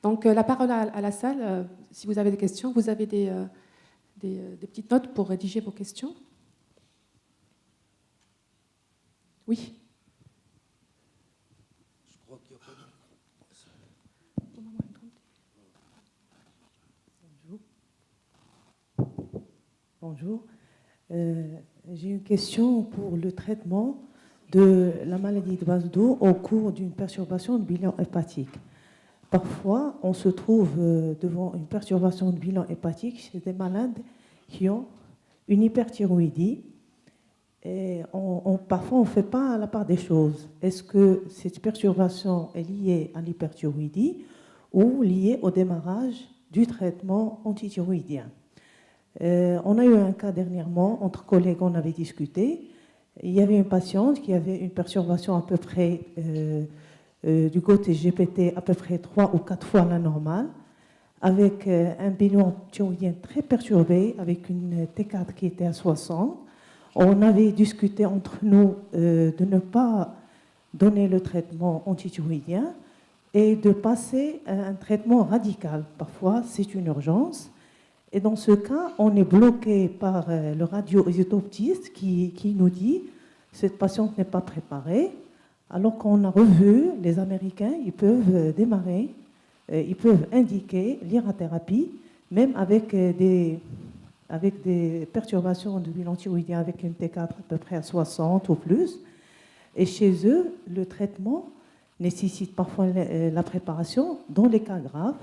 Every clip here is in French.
Donc la parole à la salle. Si vous avez des questions, vous avez des petites notes pour rédiger vos questions. Oui. Je crois qu'il n'y a pas de... Bonjour. J'ai une question pour le traitement de la maladie de base d'eau au cours d'une perturbation de bilan hépatique. Parfois, on se trouve devant une perturbation de bilan hépatique chez des malades qui ont une hyperthyroïdie. Et parfois, on ne fait pas la part des choses. Est-ce que cette perturbation est liée à l'hyperthyroïdie ou liée au démarrage du traitement antithyroïdien? On a eu un cas dernièrement, entre collègues, on avait discuté. Il y avait une patiente qui avait une perturbation à peu près du côté GPT à peu près 3 ou 4 fois la normale, avec un bilan thyroïdien très perturbé, avec une T4 qui était à 60. On avait discuté entre nous de ne pas donner le traitement antithyroïdien et de passer à un traitement radical. Parfois, c'est une urgence. Et dans ce cas, on est bloqué par le radio-isotopiste qui nous dit « cette patiente n'est pas préparée ». Alors qu'on a revu, les Américains, ils peuvent démarrer, ils peuvent indiquer l'irathérapie, même avec des perturbations de bilan thyroïdien avec une T4 à peu près à 60 ou plus. Et chez eux, le traitement nécessite parfois la préparation dans les cas graves.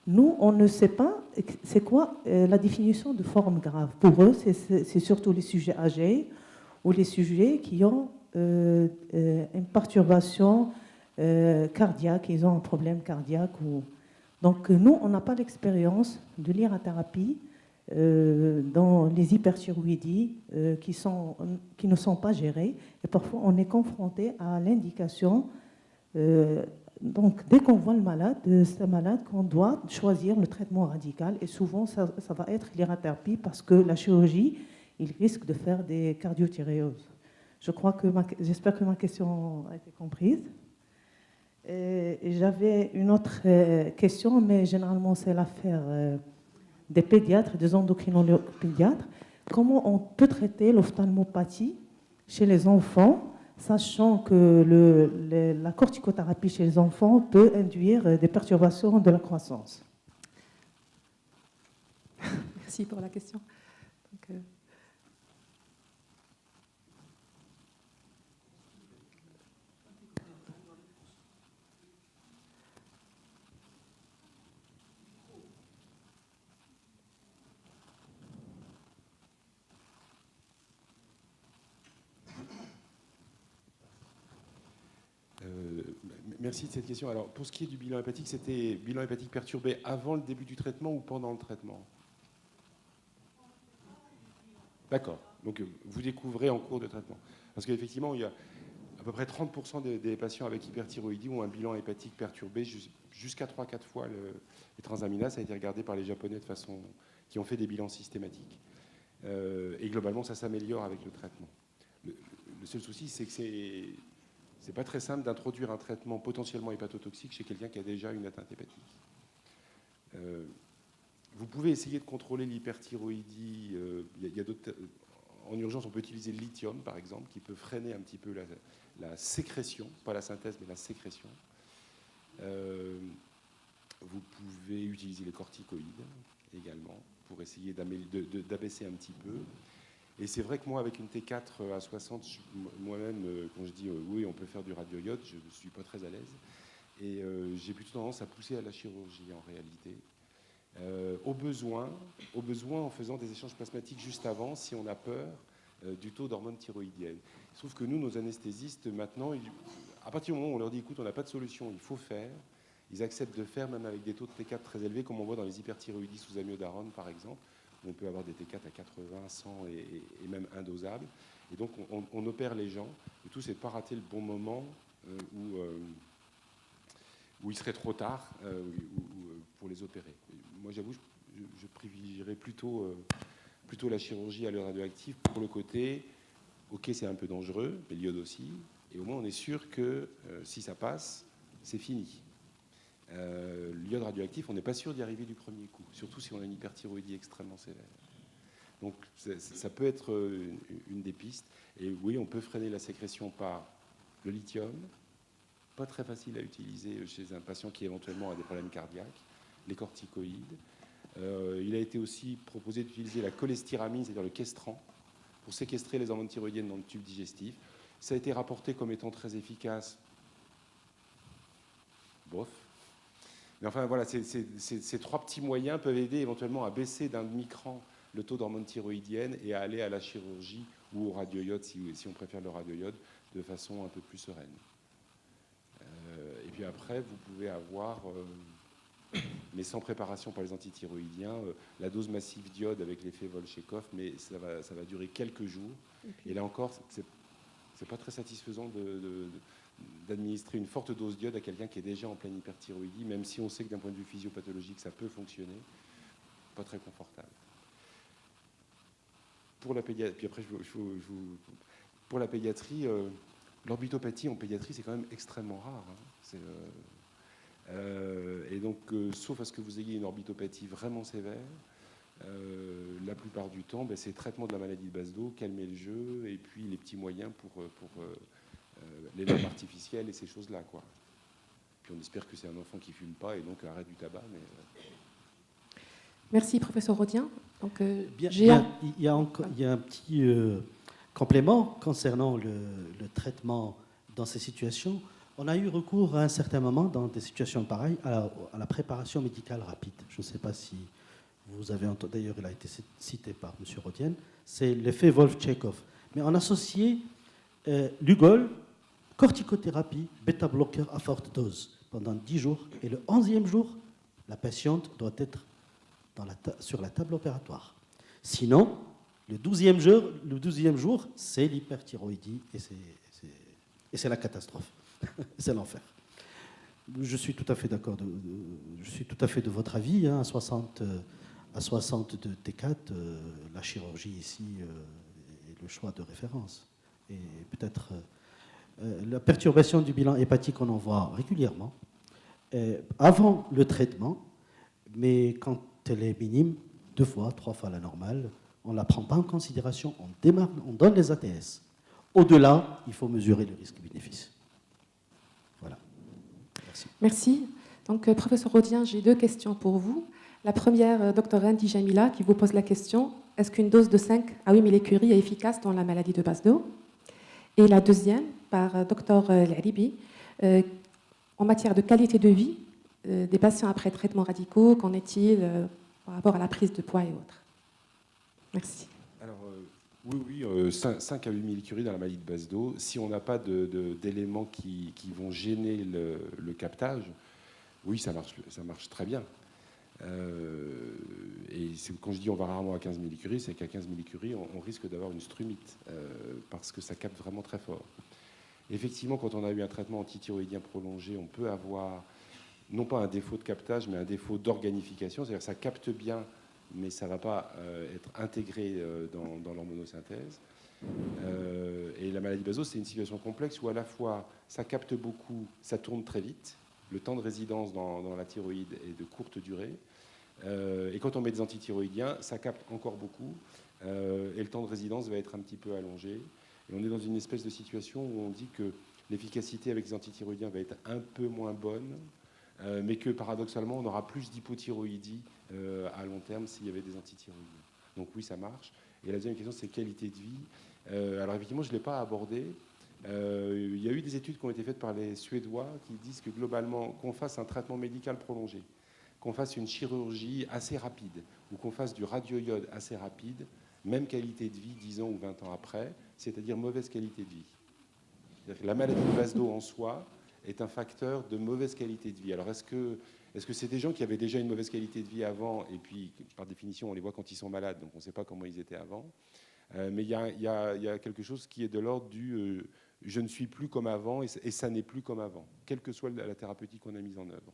Nous, on ne sait pas c'est quoi la définition de forme grave. Pour eux, c'est surtout les sujets âgés ou les sujets qui ont une perturbation cardiaque, ils ont un problème cardiaque. Donc nous, on n'a pas l'expérience de l'irathérapie dans les hyperthyroïdies qui ne sont pas gérées. Et parfois, on est confronté à l'indication. Donc, dès qu'on voit le malade, c'est un malade qu'on doit choisir le traitement radical. Et souvent, ça va être l'irathérapie parce que la chirurgie, il risque de faire des cardiothyréoses. J'espère que ma question a été comprise. Et j'avais une autre question, mais généralement, c'est l'affaire des pédiatres, des endocrinologues pédiatres. Comment on peut traiter l'ophtalmopathie chez les enfants, sachant que la corticothérapie chez les enfants peut induire des perturbations de la croissance? Merci pour la question. Donc, Merci de cette question. Alors, pour ce qui est du bilan hépatique, c'était bilan hépatique perturbé avant le début du traitement ou pendant le traitement? D'accord. Donc, vous découvrez en cours de traitement. Parce qu'effectivement, il y a à peu près 30% des patients avec hyperthyroïdie ont un bilan hépatique perturbé jusqu'à 3-4 fois les transaminases. Ça a été regardé par les Japonais qui ont fait des bilans systématiques. Et globalement, ça s'améliore avec le traitement. Le seul souci, c'est que c'est pas très simple d'introduire un traitement potentiellement hépatotoxique chez quelqu'un qui a déjà une atteinte hépatique. Vous pouvez essayer de contrôler l'hyperthyroïdie. En urgence, on peut utiliser le lithium, par exemple, qui peut freiner un petit peu la sécrétion, pas la synthèse, mais la sécrétion. Vous pouvez utiliser les corticoïdes également pour essayer d'abaisser un petit peu. Et c'est vrai que moi, avec une T4 à 60, moi-même, quand je dis oui, on peut faire du radioïode, je ne suis pas très à l'aise. Et j'ai plutôt tendance à pousser à la chirurgie en réalité. Au besoin, en faisant des échanges plasmatiques juste avant, si on a peur du taux d'hormones thyroïdiennes. Il se trouve que nous, nos anesthésistes, maintenant, à partir du moment où on leur dit, écoute, on n'a pas de solution, il faut faire, ils acceptent de faire, même avec des taux de T4 très élevés, comme on voit dans les hyperthyroïdies sous amiodarone, par exemple. On peut avoir des T4 à 80, 100 et même indosables. Et donc, on opère les gens. Le tout, c'est de ne pas rater le bon moment où il serait trop tard pour les opérer. Moi, j'avoue, je privilégierais plutôt la chirurgie à l'heure radioactive pour le côté, ok, c'est un peu dangereux, mais l'iode aussi, et au moins, on est sûr que si ça passe, c'est fini. L'iode radioactif, on n'est pas sûr d'y arriver du premier coup, surtout si on a une hyperthyroïdie extrêmement sévère. Donc ça peut être une des pistes. Et oui, on peut freiner la sécrétion par le lithium, pas très facile à utiliser chez un patient qui éventuellement a des problèmes cardiaques, les corticoïdes. Il a été aussi proposé d'utiliser la cholestéramine, c'est-à-dire le questran, pour séquestrer les hormones thyroïdiennes dans le tube digestif. Ça a été rapporté comme étant très efficace. Bof. Mais enfin, voilà, ces trois petits moyens peuvent aider éventuellement à baisser d'un demi-cran le taux d'hormones thyroïdiennes et à aller à la chirurgie ou au radioïode, si on préfère le radioïode, de façon un peu plus sereine. Et puis après, vous pouvez avoir, mais sans préparation pour les antithyroïdiens, la dose massive d'iode avec l'effet Volchenkov, mais ça va durer quelques jours. Et là encore, c'est pas très satisfaisant d'administrer une forte dose d'iode à quelqu'un qui est déjà en pleine hyperthyroïdie, même si on sait que d'un point de vue physiopathologique, ça peut fonctionner. Pas très confortable. Pour la pédiatrie, puis après, pour la pédiatrie, l'orbitopathie en pédiatrie, c'est quand même extrêmement rare. Et donc, sauf à ce que vous ayez une orbitopathie vraiment sévère, la plupart du temps, c'est traitement de la maladie de base d'eau, calmer le jeu, et puis les petits moyens pour les lampes artificielles et ces choses-là, quoi. Puis on espère que c'est un enfant qui fume pas et donc arrête du tabac. Mais Merci, professeur Rodien. Donc, il y a un petit complément concernant le traitement dans ces situations. On a eu recours à un certain moment, dans des situations pareilles, à la préparation médicale rapide. Je ne sais pas si vous avez entendu, d'ailleurs il a été cité par M. Rodien, c'est l'effet Volchenkov. Mais on associait Lugol, corticothérapie, bêta-bloqueur à forte dose pendant 10 jours. Et le 11e jour, la patiente doit être sur la table opératoire. Sinon, le 12e jour, c'est l'hyperthyroïdie et c'est la catastrophe. C'est l'enfer. Je suis tout à fait d'accord. Je suis tout à fait de votre avis. À 60 de T4, la chirurgie ici est le choix de référence. Et peut-être la perturbation du bilan hépatique, on en voit régulièrement avant le traitement, mais quand elle est minime, 2 fois, 3 fois la normale, on ne la prend pas en considération, on donne les ATS. Au-delà, il faut mesurer le risque-bénéfice. Voilà. Merci. Merci. Donc, professeur Rodien, j'ai 2 questions pour vous. La première, Dr Rendi Jamila, qui vous pose la question, est-ce qu'une dose de 5 à 8 millicuries est efficace dans la maladie de base d'eau? Et la deuxième, par Dr L'Aribi, en matière de qualité de vie des patients après traitements radicaux, qu'en est-il par rapport à la prise de poids et autres? Merci. alors, oui, 5 à 8 millicuries dans la maladie de base d'eau. Si on n'a pas d'éléments qui vont gêner le captage, oui, ça marche très bien. Et quand je dis on va rarement à 15 millicuries, c'est qu'à 15 millicuries, on risque d'avoir une strumite, parce que ça capte vraiment très fort. Effectivement, quand on a eu un traitement antithyroïdien prolongé, on peut avoir non pas un défaut de captage, mais un défaut d'organification, c'est-à-dire que ça capte bien, mais ça ne va pas être intégré dans l'hormonosynthèse. Et la maladie de base d'eau, c'est une situation complexe où à la fois ça capte beaucoup, ça tourne très vite, le temps de résidence dans la thyroïde est de courte durée, et quand on met des antithyroïdiens, ça capte encore beaucoup, et le temps de résidence va être un petit peu allongé. Et on est dans une espèce de situation où on dit que l'efficacité avec les antithyroïdiens va être un peu moins bonne, mais que paradoxalement, on aura plus d'hypothyroïdie à long terme s'il y avait des antithyroïdiens. Donc oui, ça marche. Et la deuxième question, c'est qualité de vie. Alors effectivement, je ne l'ai pas abordé. Il y a eu des études qui ont été faites par les Suédois qui disent que globalement, qu'on fasse un traitement médical prolongé, qu'on fasse une chirurgie assez rapide, ou qu'on fasse du radioïode assez rapide, même qualité de vie 10 ans ou 20 ans après, c'est-à-dire mauvaise qualité de vie. C'est-à-dire que la maladie de base d'eau en soi est un facteur de mauvaise qualité de vie. Alors est-ce que c'est des gens qui avaient déjà une mauvaise qualité de vie avant, et puis par définition on les voit quand ils sont malades, donc on ne sait pas comment ils étaient avant, mais il y a quelque chose qui est de l'ordre du je ne suis plus comme avant, et ça n'est plus comme avant, quelle que soit la thérapeutique qu'on a mise en œuvre.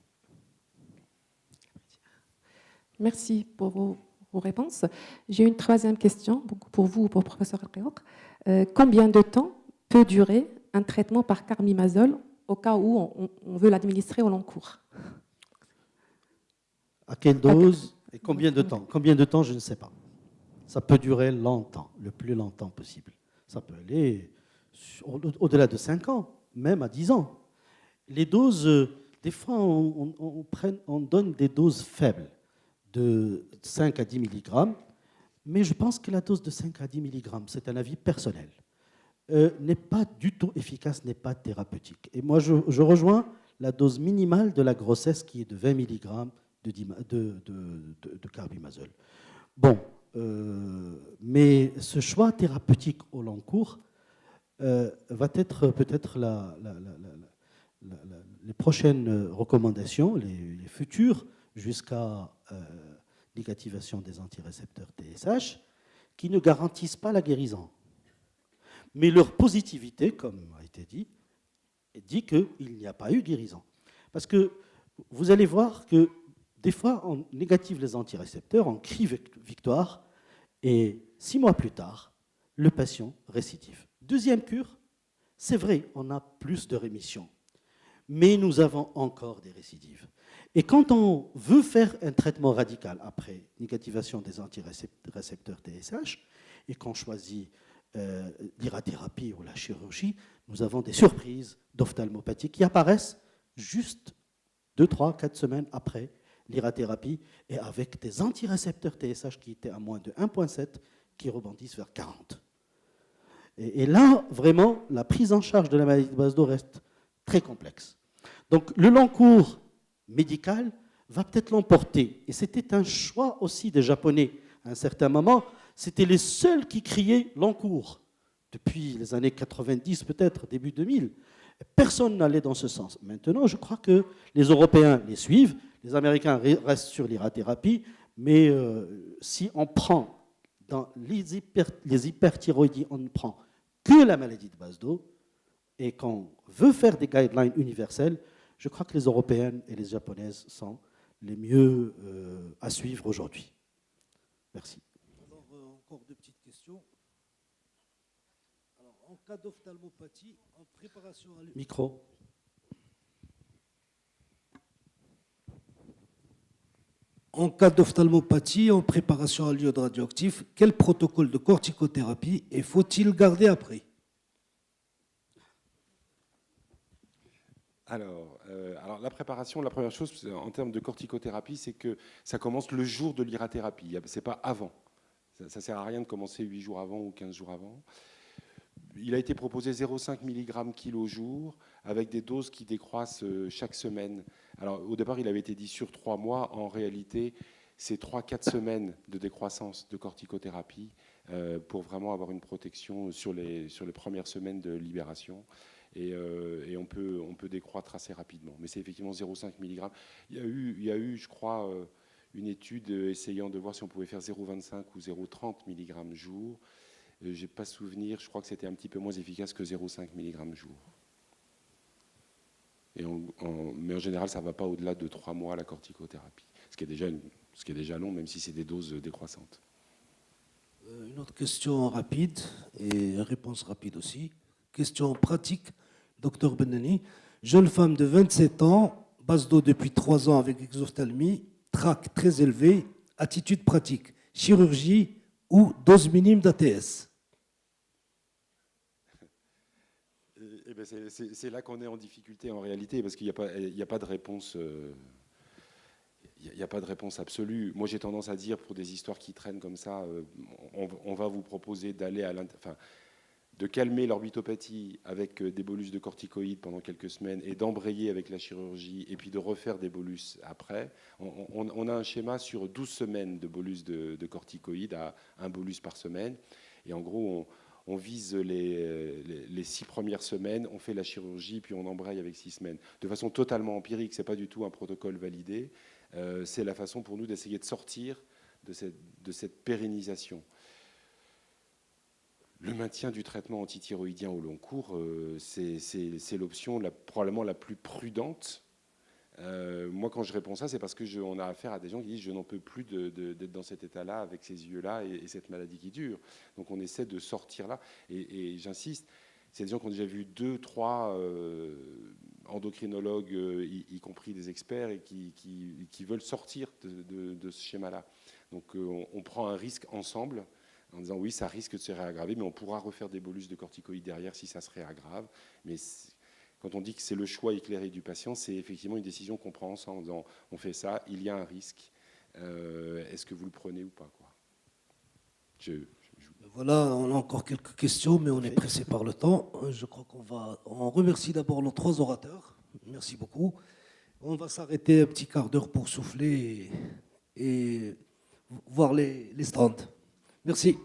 Merci pour vos réponses. J'ai une 3e question pour vous ou pour le professeur Al-Qiyaq. Combien de temps peut durer un traitement par carbimazole au cas où on veut l'administrer au long cours? À quelle dose et combien de temps? Combien de temps, je ne sais pas. Ça peut durer longtemps, le plus longtemps possible. Ça peut aller au-delà de 5 ans, même à 10 ans. Les doses, des fois, on donne des doses faibles, de 5 à 10 mg, mais je pense que la dose de 5 à 10 mg, c'est un avis personnel, n'est pas du tout efficace, n'est pas thérapeutique. Et moi, je rejoins la dose minimale de la grossesse qui est de 20 mg de carbimazole. Bon, mais ce choix thérapeutique au long cours va être peut-être les prochaines recommandations, les futures, jusqu'à l'inactivation des antirécepteurs TSH, qui ne garantissent pas la guérison. Mais leur positivité, comme a été dit qu'il n'y a pas eu guérison. Parce que vous allez voir que des fois, on négative les antirécepteurs, on crie victoire, et 6 mois plus tard, le patient récidive. Deuxième cure, c'est vrai, on a plus de rémissions, mais nous avons encore des récidives. Et quand on veut faire un traitement radical après négativation des antirécepteurs TSH, et qu'on choisit l'irathérapie ou la chirurgie, nous avons des surprises d'ophtalmopathie qui apparaissent juste 2, 3, 4 semaines après l'irathérapie, et avec des antirécepteurs TSH qui étaient à moins de 1,7 qui rebondissent vers 40. Et là, vraiment, la prise en charge de la maladie de Basedow reste très complexe. Donc, le long cours médical va peut-être l'emporter. Et c'était un choix aussi des Japonais. À un certain moment, c'était les seuls qui criaient long cours. Depuis les années 90, peut-être, début 2000. Personne n'allait dans ce sens. Maintenant, je crois que les Européens les suivent. Les Américains restent sur l'irathérapie, mais si on prend dans les hyperthyroïdies, on ne prend que la maladie de Basedow, et qu'on veut faire des guidelines universelles, je crois que les Européennes et les Japonaises sont les mieux à suivre aujourd'hui. Merci. Alors, encore deux petites questions. Alors, en cas d'ophtalmopathie, en préparation à Micro. En cas d'ophtalmopathie, en préparation à l'iode radioactif, quel protocole de corticothérapie et faut-il garder après? Alors, la préparation, la première chose en termes de corticothérapie, c'est que ça commence le jour de l'irathérapie, c'est pas avant. Ça ne sert à rien de commencer 8 jours avant ou 15 jours avant. Il a été proposé 0,5 mg kilo jour avec des doses qui décroissent chaque semaine. Alors, au départ, il avait été dit sur 3 mois. En réalité, c'est 3-4 semaines de décroissance de corticothérapie pour vraiment avoir une protection sur les premières semaines de libération. Et on peut décroître assez rapidement. Mais c'est effectivement 0,5 mg. Il y a eu, je crois, une étude essayant de voir si on pouvait faire 0,25 ou 0,30 mg jour. Je n'ai pas souvenir, je crois que c'était un petit peu moins efficace que 0,5 mg jour. Mais en général, ça ne va pas au-delà de 3 mois la corticothérapie, ce qui est déjà long, même si c'est des doses décroissantes. Une autre question rapide et réponse rapide aussi. Question pratique, docteur Benani. Jeune femme de 27 ans, Basedow depuis 3 ans avec exophtalmie, trac très élevé, attitude pratique, chirurgie ou dose minime d'ATS? C'est là qu'on est en difficulté en réalité, parce qu'il n'y a pas de réponse. Il n'y a pas de réponse absolue. Moi, j'ai tendance à dire, pour des histoires qui traînent comme ça, on va vous proposer d'aller de calmer l'orbitopathie avec des bolus de corticoïdes pendant quelques semaines et d'embrayer avec la chirurgie et puis de refaire des bolus après. On a un schéma sur 12 semaines de bolus de corticoïdes à un bolus par semaine. Et en gros, on vise les 6 premières semaines, on fait la chirurgie, puis on embraye avec 6 semaines. De façon totalement empirique, ce n'est pas du tout un protocole validé. C'est la façon pour nous d'essayer de sortir de cette pérennisation. Le maintien du traitement antithyroïdien au long cours, c'est l'option probablement la plus prudente. Moi, quand je réponds ça, c'est parce qu'on a affaire à des gens qui disent « je n'en peux plus d'être dans cet état-là, avec ces yeux-là et cette maladie qui dure ». Donc on essaie de sortir là. Et j'insiste, C'est des gens qui ont déjà vu 2, 3 endocrinologues, y compris des experts, et qui veulent sortir de ce schéma-là. Donc on prend un risque ensemble en disant oui, ça risque de se réaggraver, mais on pourra refaire des bolus de corticoïdes derrière si ça se réaggrave. Mais quand on dit que c'est le choix éclairé du patient, c'est effectivement une décision qu'on prend ensemble en disant on fait ça, il y a un risque, est-ce que vous le prenez ou pas, quoi. Voilà, on a encore quelques questions, mais on est pressé par le temps. Je crois on remercie d'abord nos 3 orateurs. Merci beaucoup. On va s'arrêter un petit quart d'heure pour souffler et voir les stands. Merci.